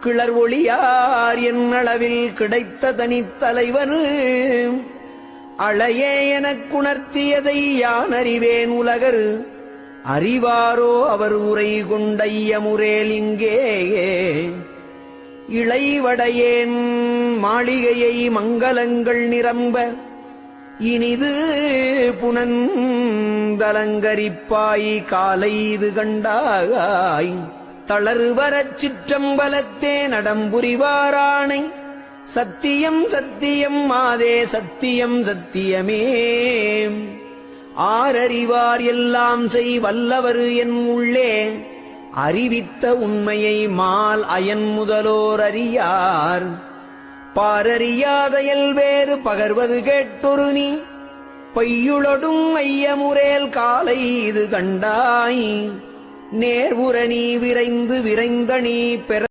கிளர் ஒளியார் என்னளவில் கிடைத்த தனித்தலைவர் அளையே எனக் குணர்த்தியதை யான் அறிவேன் உலகர் அறிவாரோ அவர் உரை கொண்டையமுரேல் இங்கே இளைவடையேன் மாளிகையை மங்களங்கள் நிரம்ப இனிது புனந்தலங்கரிப்பாய் காலை இது கண்டாய் தளறுவரச் சிற்றம்பலத்தே நடம்புரிவாரானை சத்தியம் சத்தியம் மாதே சத்தியம் சத்தியமே ஆரறிவார் எல்லாம் செய் வல்லவர் என் உள்ளே அறிவித்த உண்மையை மால் அயன் முதலோர் அறியார் பாரறியாதையல் வேறு பகர்வது கேட்டொரு நீ பையுளொடும் ஐயமுரேல் காலை இது கண்டாய் நேர்வுற நீ விரைந்து விரைந்த நீ பெற